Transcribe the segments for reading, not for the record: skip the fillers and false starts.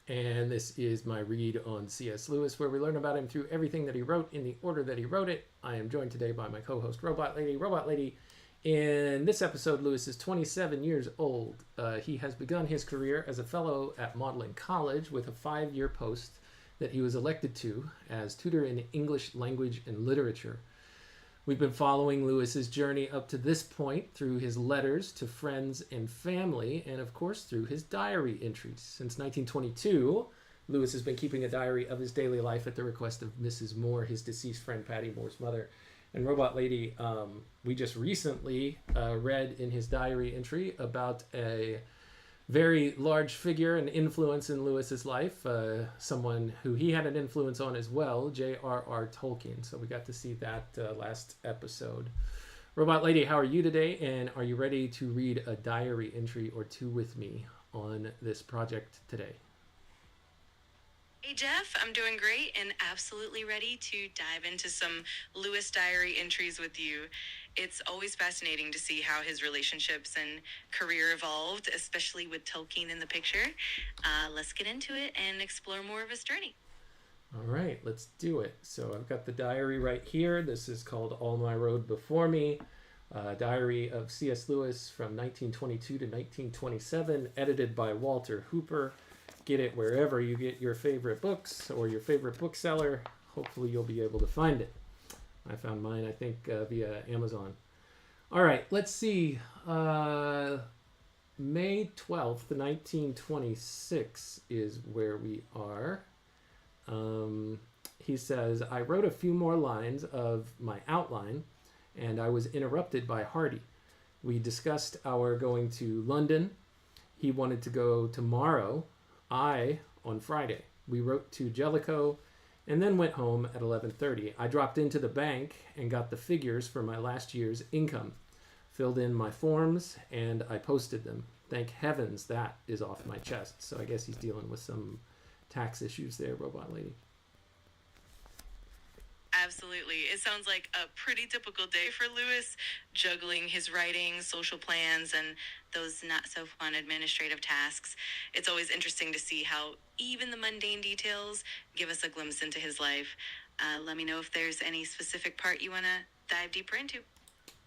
and this is my read on C.S. Lewis, where we learn about him through everything that he wrote in the order that he wrote it. I am joined today by my co-host, Robot Lady. Robot Lady, in this episode, Lewis is 27 years old. He has begun his career as a fellow at Magdalen College with a 5-year post that he was elected to as tutor in English language and literature. We've been following Lewis's journey up to this point through his letters to friends and family, and of course through his diary entries. Since 1922, Lewis has been keeping a diary of his daily life at the request of Mrs. Moore, his deceased friend Paddy Moore's mother. And Robot Lady, we just recently read in his diary entry about a very large figure and influence in Lewis's life, someone who he had an influence on as well, J.R.R. Tolkien. So we got to see that last episode. Robot Lady, how are you today? And are you ready to read a diary entry or two with me on this project today? Hey Jeff, I'm doing great and absolutely ready to dive into some Lewis diary entries with you. It's always fascinating to see how his relationships and career evolved, especially with Tolkien in the picture. Let's get into it and explore more of his journey. All right, let's do it. So I've got the diary right here. This is called All My Road Before Me, diary of C.S. Lewis from 1922 to 1927, edited by Walter Hooper. Get it wherever you get your favorite books or your favorite bookseller. Hopefully you'll be able to find it. I found mine, I think, via Amazon. All right, let's see. May 12th, 1926 is where we are. He says, I wrote a few more lines of my outline, and I was interrupted by Hardy. We discussed our going to London. He wanted to go tomorrow. I on Friday. We wrote to Jellicoe and then went home at 11:30. I dropped into the bank and got the figures for my last year's income, filled in my forms, and I posted them. Thank heavens that is off my chest. So I guess he's dealing with some tax issues there, Robot Lady. Absolutely. It sounds like a pretty typical day for Lewis, juggling his writing, social plans, and those not-so-fun administrative tasks. It's always interesting to see how even the mundane details give us a glimpse into his life. Let me know if there's any specific part you want to dive deeper into.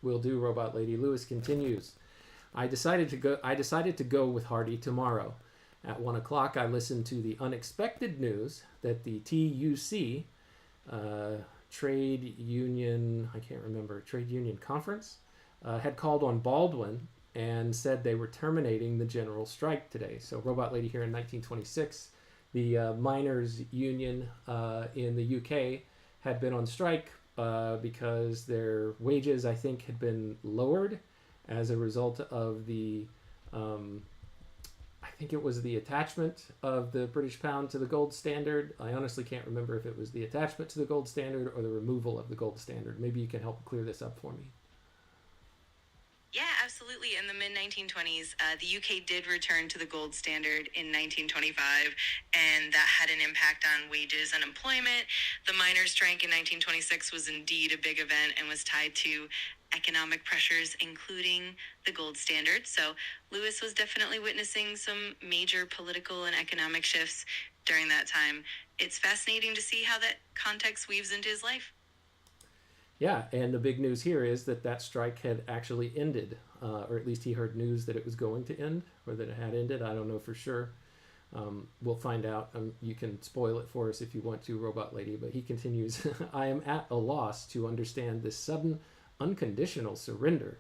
Will do, Robot Lady. Lewis continues. I decided to go with Hardy tomorrow. At 1 o'clock, I listened to the unexpected news that the TUC, trade union conference, had called on Baldwin and said they were terminating the general strike today. So Robot Lady, here in 1926, the miners union in the UK had been on strike because their wages, I think, had been lowered as a result of the I think it was the attachment of the British pound to the gold standard. I honestly can't remember if it was the attachment to the gold standard or the removal of the gold standard. Maybe you can help clear this up for me. Yeah, absolutely. In the mid-1920s, the UK did return to the gold standard in 1925, and that had an impact on wages and employment. The miners' strike in 1926 was indeed a big event and was tied to economic pressures, including the gold standard. So Lewis was definitely witnessing some major political and economic shifts during that time. It's fascinating to see how that context weaves into his life. Yeah, and the big news here is that strike had actually ended, or at least he heard news that it was going to end, or that it had ended. I don't know for sure. We'll find out. You can spoil it for us if you want to, Robot Lady, but he continues, I am at a loss to understand this sudden, unconditional surrender.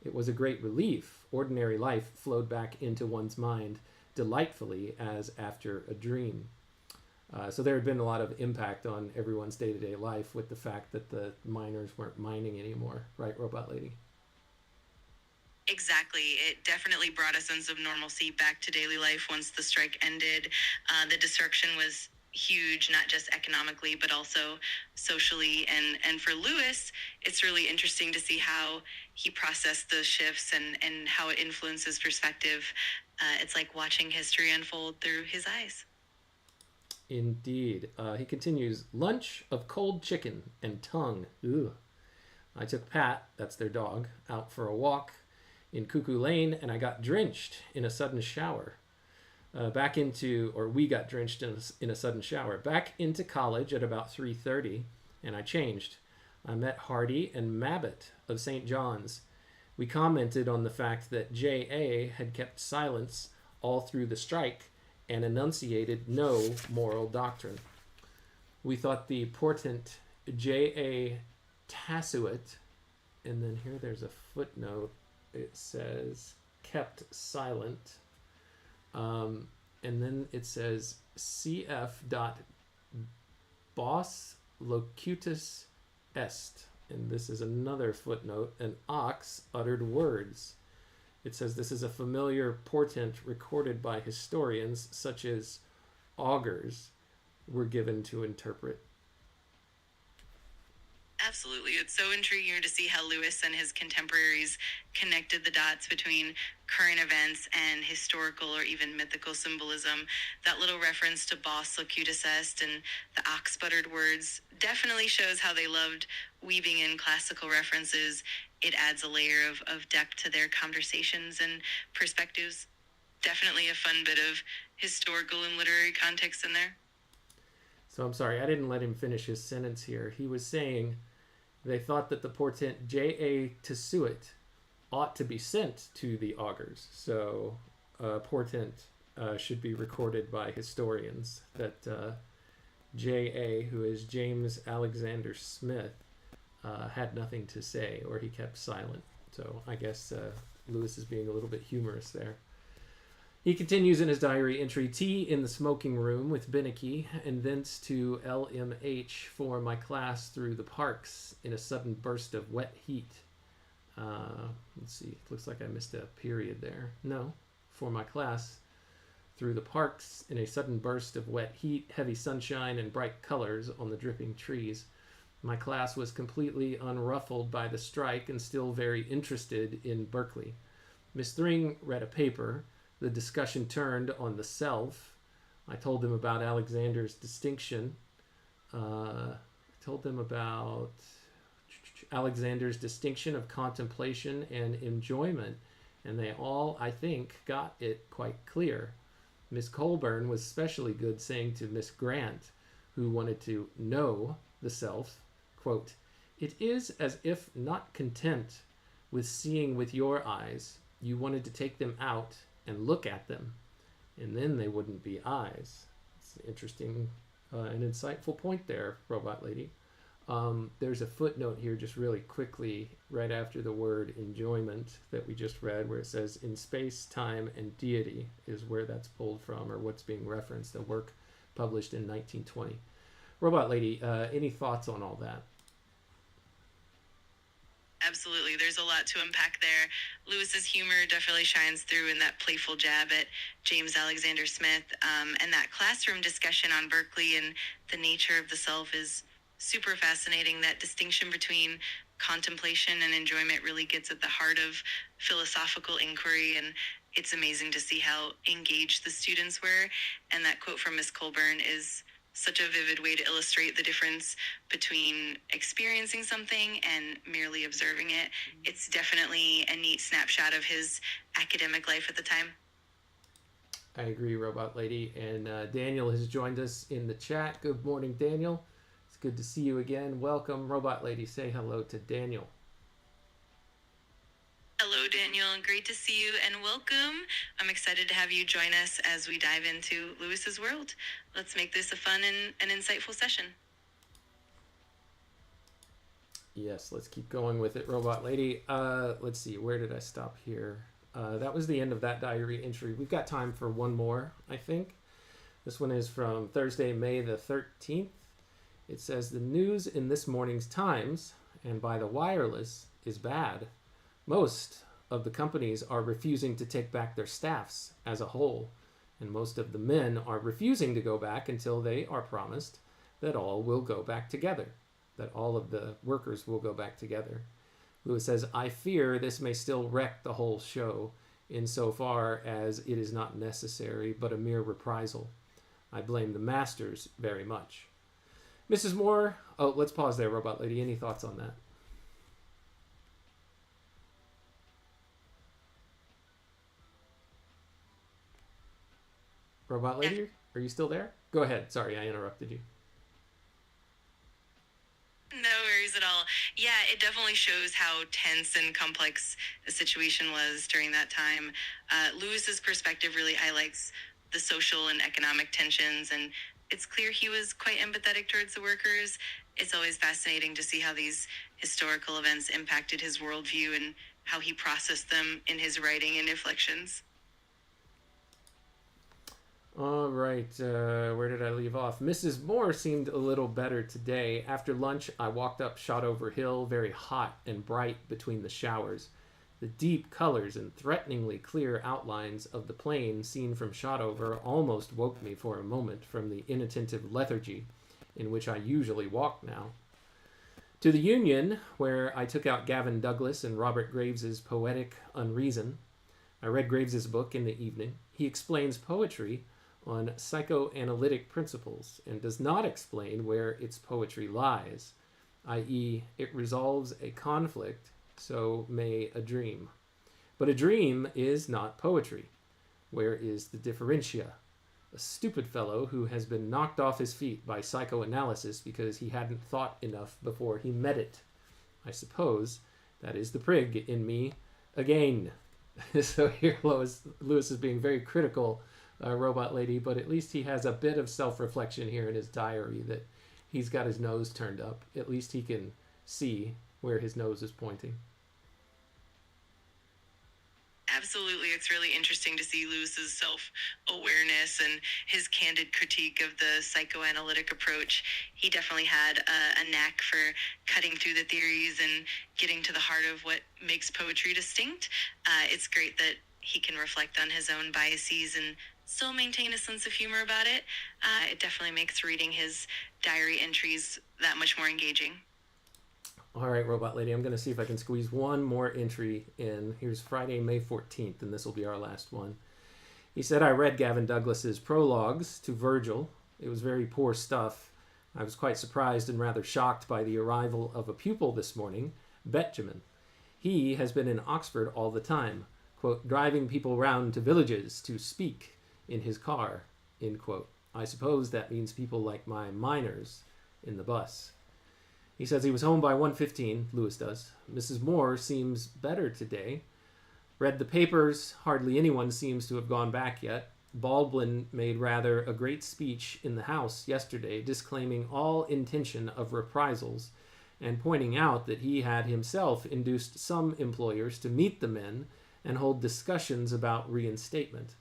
It was a great relief. Ordinary life flowed back into one's mind delightfully as after a dream. So there had been a lot of impact on everyone's day-to-day life with the fact that the miners weren't mining anymore. Right, Robot Lady? Exactly. It definitely brought a sense of normalcy back to daily life once the strike ended. The destruction was huge, not just economically, but also socially. And for Lewis, it's really interesting to see how he processed those shifts and how it influences perspective. It's like watching history unfold through his eyes. Indeed. He continues, lunch of cold chicken and tongue. Ugh. I took Pat, that's their dog, out for a walk in Cuckoo Lane, and I got drenched in a sudden shower. We got drenched in a sudden shower. Back into college at about 3:30, and I changed. I met Hardy and Mabbott of St. John's. We commented on the fact that J.A. had kept silence all through the strike and enunciated no moral doctrine. We thought the portent J.A. Tasuit, and then here there's a footnote. It says kept silent. And then it says cf. Bos locutus est. And this is another footnote. An ox uttered words. It says this is a familiar portent recorded by historians, such as augurs were given to interpret. Absolutely. It's so intriguing to see how Lewis and his contemporaries connected the dots between current events and historical or even mythical symbolism. That little reference to Bos locutus est and the ox buttered words definitely shows how they loved weaving in classical references. It adds a layer of depth to their conversations and perspectives. Definitely a fun bit of historical and literary context in there. So I'm sorry, I didn't let him finish his sentence here. He was saying they thought that the portent J.A. Tasuit ought to be sent to the augurs. So portent should be recorded by historians that J.A., who is James Alexander Smith, had nothing to say, or he kept silent. So I guess Lewis is being a little bit humorous there. He continues in his diary entry, tea in the smoking room with Binnicky, and thence to LMH for my class through the parks in a sudden burst of wet heat. Let's see, looks like I missed a period there. No, for my class through the parks in a sudden burst of wet heat, heavy sunshine, and bright colors on the dripping trees. My class was completely unruffled by the strike and still very interested in Berkeley. Miss Thring read a paper. The discussion turned on the self. I told them about Alexander's distinction. Alexander's distinction of contemplation and enjoyment, and they all, I think, got it quite clear. Miss Colburn was especially good saying to Miss Grant, who wanted to know the self, quote, "It is as if not content with seeing with your eyes, you wanted to take them out and look at them, and then they wouldn't be eyes." It's an interesting and insightful point there, Robot Lady. There's a footnote here just really quickly right after the word enjoyment that we just read, where it says in space, time, and deity is where that's pulled from, or what's being referenced, a work published in 1920. Robot Lady, any thoughts on all that? Absolutely. There's a lot to unpack there. Lewis's humor definitely shines through in that playful jab at James Alexander Smith. And that classroom discussion on Berkeley and the nature of the self is super fascinating. That distinction between contemplation and enjoyment really gets at the heart of philosophical inquiry. And it's amazing to see how engaged the students were. And that quote from Miss Colburn is such a vivid way to illustrate the difference between experiencing something and merely observing it. It's definitely a neat snapshot of his academic life at the time. I agree, Robot Lady. And Daniel has joined us in the chat. Good morning, Daniel. It's good to see you again. Welcome, Robot Lady. Say hello to Daniel. Hello, Daniel. Great to see you and welcome. I'm excited to have you join us as we dive into Lewis's world. Let's make this a fun and an insightful session. Yes, let's keep going with it, Robot Lady. Let's see, where did I stop here? That was the end of that diary entry. We've got time for one more, I think. This one is from Thursday, May the 13th. It says, the news in this morning's Times, and by the wireless, is bad. Most of the companies are refusing to take back their staffs as a whole, and most of the men are refusing to go back until they are promised that all will go back together, that all of the workers will go back together. Lewis says, I fear this may still wreck the whole show insofar as it is not necessary but a mere reprisal. I blame the masters very much. Mrs. Moore, let's pause there, Robot Lady. Any thoughts on that? Robot Lady, are you still there? Go ahead. Sorry, I interrupted you. No worries at all. Yeah, it definitely shows how tense and complex the situation was during that time. Lewis's perspective really highlights the social and economic tensions, and it's clear he was quite empathetic towards the workers. It's always fascinating to see how these historical events impacted his worldview and how he processed them in his writing and reflections. All right, where did I leave off? Mrs. Moore seemed a little better today. After lunch, I walked up Shotover Hill, very hot and bright between the showers. The deep colors and threateningly clear outlines of the plain seen from Shotover almost woke me for a moment from the inattentive lethargy in which I usually walk now. To the Union, where I took out Gavin Douglas and Robert Graves's Poetic Unreason. I read Graves's book in the evening. He explains poetry on psychoanalytic principles and does not explain where its poetry lies, i.e., it resolves a conflict, so may a dream. But a dream is not poetry. Where is the differentia? A stupid fellow who has been knocked off his feet by psychoanalysis because he hadn't thought enough before he met it. I suppose that is the prig in me again. So here Lewis is being very critical, Robot Lady, but at least he has a bit of self-reflection here in his diary that he's got his nose turned up. At least he can see where his nose is pointing. Absolutely. It's really interesting to see Lewis's self-awareness and his candid critique of the psychoanalytic approach. He definitely had a knack for cutting through the theories and getting to the heart of what makes poetry distinct. It's great that he can reflect on his own biases and still maintain a sense of humor about it. It definitely makes reading his diary entries that much more engaging. All right, Robot Lady, I'm going to see if I can squeeze one more entry in. Here's Friday, May 14th, and this will be our last one. He said, I read Gavin Douglas's prologues to Virgil. It was very poor stuff. I was quite surprised and rather shocked by the arrival of a pupil this morning, Benjamin. He has been in Oxford all the time, quote, driving people round to villages to speak in his car, end quote. I suppose that means people like my miners in the bus. He says he was home by 1:15, Lewis does. Mrs. Moore seems better today. Read the papers. Hardly anyone seems to have gone back yet. Baldwin made rather a great speech in the House yesterday, disclaiming all intention of reprisals and pointing out that he had himself induced some employers to meet the men and hold discussions about reinstatement.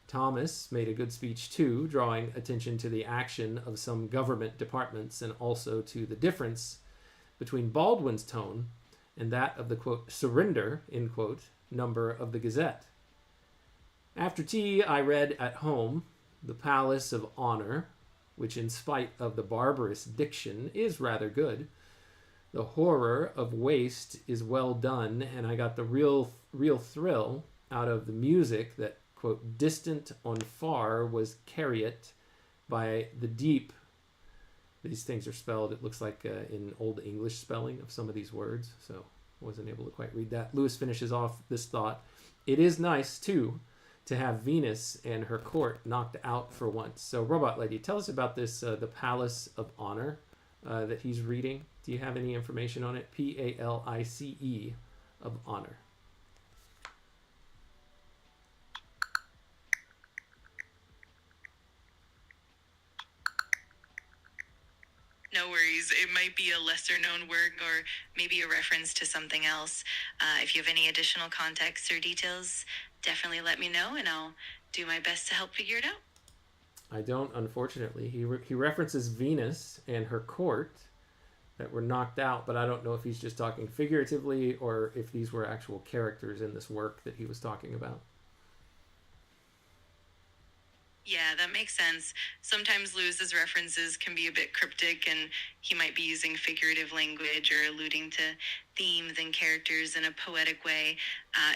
Thomas made a good speech too, drawing attention to the action of some government departments and also to the difference between Baldwin's tone and that of the, quote, surrender, end quote, number of the Gazette. After tea, I read at home The Palace of Honor, which in spite of the barbarous diction is rather good. The horror of waste is well done, and I got the real thrill out of the music that, quote, distant on far was carried by the deep. These things are spelled, it looks like in Old English spelling of some of these words, so I wasn't able to quite read that. Lewis finishes off this thought. It is nice, too, to have Venus and her court knocked out for once. So, Robot Lady, tell us about this, the Palace of Honor that he's reading. Do you have any information on it? Palice of Honor. No worries. It might be a lesser known work or maybe a reference to something else. If you have any additional context or details, definitely let me know and I'll do my best to help figure it out. I don't, unfortunately. He references Venus and her court that were knocked out, but I don't know if he's just talking figuratively or if these were actual characters in this work that he was talking about. Yeah, that makes sense. Sometimes Lewis's references can be a bit cryptic and he might be using figurative language or alluding to themes and characters in a poetic way.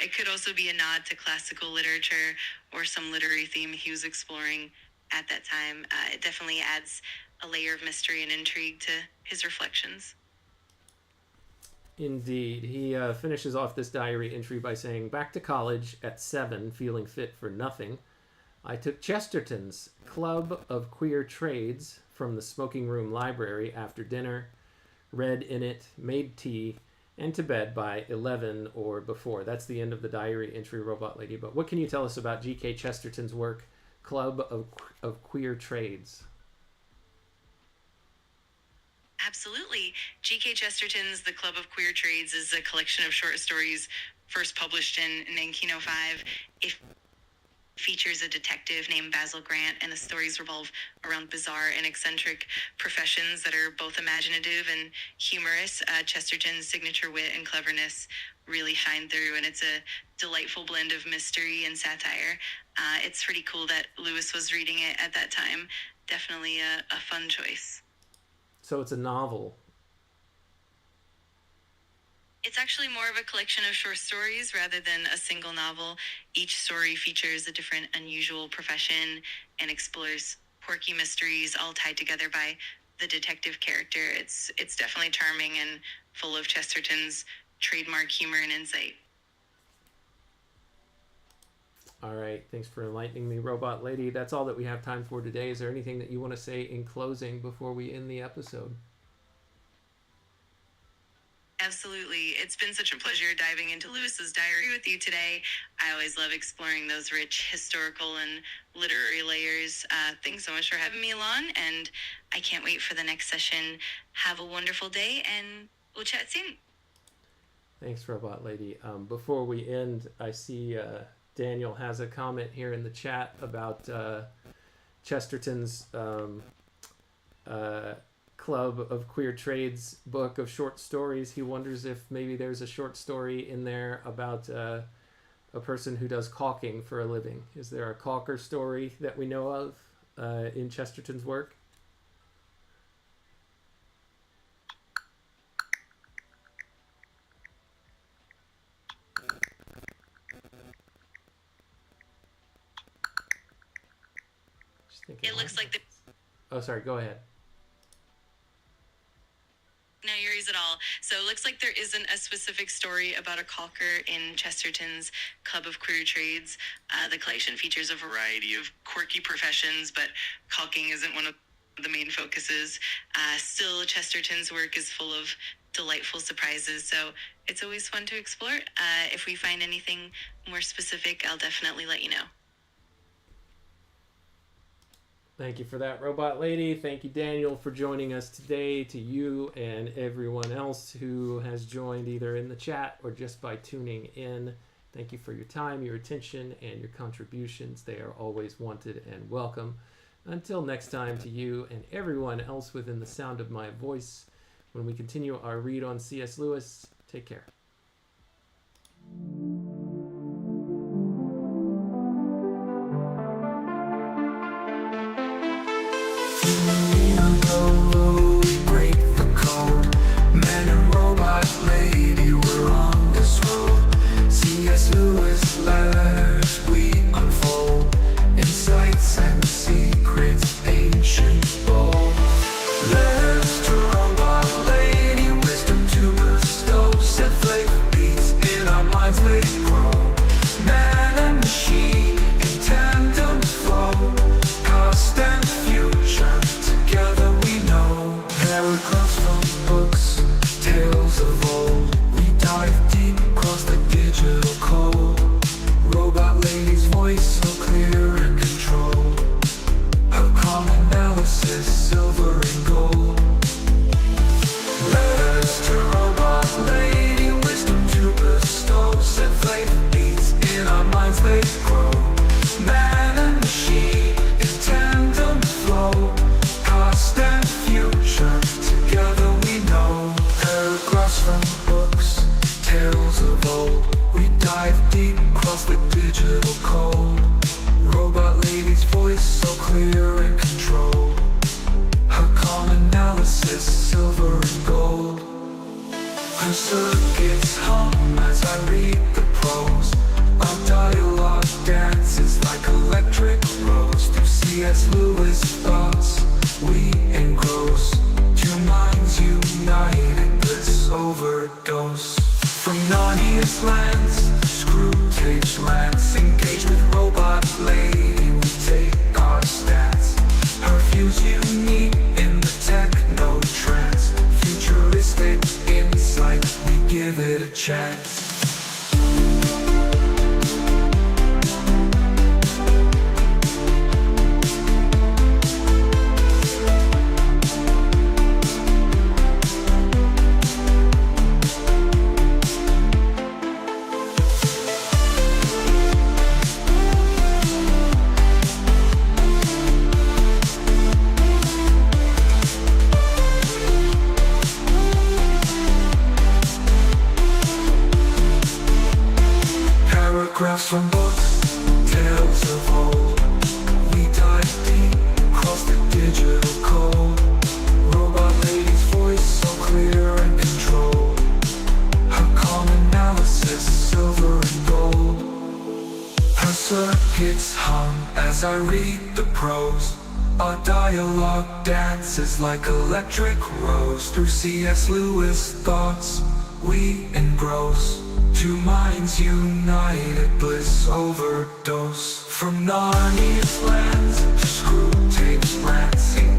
It could also be a nod to classical literature or some literary theme he was exploring at that time. It definitely adds a layer of mystery and intrigue to his reflections. Indeed. He finishes off this diary entry by saying, back to college at 7, feeling fit for nothing. I took Chesterton's Club of Queer Trades from the smoking room library after dinner, read in it, made tea, and to bed by 11 or before. That's the end of the diary entry, Robot Lady. But what can you tell us about G.K. Chesterton's work, Club of Queer Trades? Absolutely. G.K. Chesterton's The Club of Queer Trades is a collection of short stories first published in 1905. It features a detective named Basil Grant, and the stories revolve around bizarre and eccentric professions that are both imaginative and humorous. Chesterton's signature wit and cleverness really shine through, and it's a delightful blend of mystery and satire. It's pretty cool that Lewis was reading it at that time. Definitely a fun choice. So it's a novel. It's actually more of a collection of short stories rather than a single novel. Each story features a different unusual profession and explores quirky mysteries all tied together by the detective character. It's definitely charming and full of Chesterton's trademark humor and insight. All right, thanks for enlightening me, Robot Lady. That's all that we have time for today. Is there anything that you want to say in closing before we end the episode? Absolutely. It's been such a pleasure diving into Lewis's diary with you today. I always love exploring those rich historical and literary layers. Thanks so much for having me along, and I can't wait for the next session. Have a wonderful day, and we'll chat soon. Thanks, Robot Lady. Before we end, I see Daniel has a comment here in the chat about Chesterton's Club of Queer Trades book of short stories. He wonders if maybe there's a short story in there about a person who does caulking for a living. Is there a caulker story that we know of in Chesterton's work? It looks like the... Oh, sorry, go ahead. No worries at all. So it looks like there isn't a specific story about a caulker in Chesterton's Club of Queer Trades. The collection features a variety of quirky professions, but caulking isn't one of the main focuses. Still, Chesterton's work is full of delightful surprises, so it's always fun to explore. If we find anything more specific, I'll definitely let you know. Thank you for that, Robot Lady. Thank you, Daniel, for joining us today. To you and everyone else who has joined either in the chat or just by tuning in, thank you for your time, your attention, and your contributions. They are always wanted and welcome. Until next time, to you and everyone else within the sound of my voice, when we continue our read on C.S. Lewis, take care. Break the code. Man and robot lady, we're on this road. C.S. Lewis letters we unfold, insights and secrets ancient bold. Letters to robot lady, wisdom to bestow. Set flavor beats in our minds, let it grow. Man and machine in tandem flow. Past and future together we know. Paragraphs from books, tales of old. We dive deep across the digital code. Robot lady's voice so clear and controlled. Her calm analysis, silver and gold. Letters to robot lady, wisdom to bestow. Set flavor beats in our minds, they grow. Man and machine in tandem flow. Past and future together we know. Paragraphs from books, tales of old. We dive deep across the digital code. Robot lady's voice so clear and controlled. Her calm analysis, silver and gold. Her circuits hum as I read the prose. Our dialogue dances like electric rose. Through C.S. Lewis thoughts we engross. Two minds united, bliss overdose. From Narnia's lands, Screwtape lands, engage with robot lady. We chance. Paragraphs from books, tales of old. We dive deep, cross the digital code. Robot lady's voice so clear and controlled. Her calm analysis, silver and gold. Her circuits hum as I read the prose. Our dialogue dances like electric rose. Through C.S. Lewis thoughts we engross. Two minds united, bliss overdose. From Narnia's lands to screw tapes glancing